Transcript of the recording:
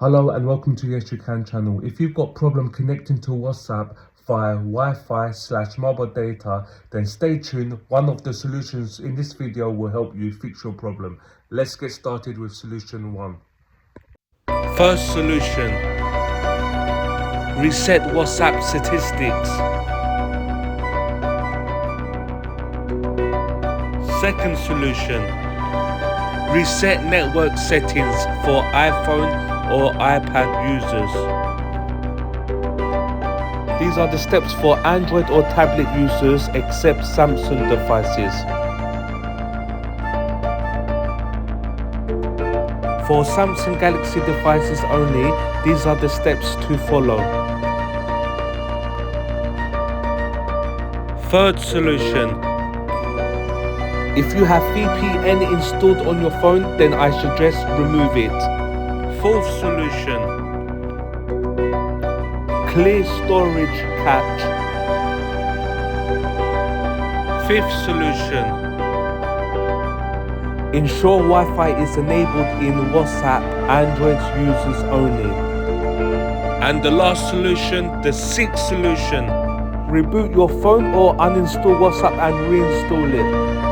Hello and welcome to Yes You Can channel. If you've got problem connecting to WhatsApp via Wi-Fi/mobile data, then stay tuned. One of the solutions in this video will help you fix your problem. Let's get started with solution 1. First solution: reset WhatsApp statistics. Second solution: reset network settings for iPhone or iPad users. These are the steps for Android or tablet users except Samsung devices. For Samsung Galaxy devices only, these are the steps to follow. Third solution: if you have VPN installed on your phone, then I suggest remove it. Fourth solution: clear storage cache. Fifth solution: ensure Wi-Fi is enabled in WhatsApp Android users only. And the last solution, the sixth solution: reboot your phone or uninstall WhatsApp and reinstall it.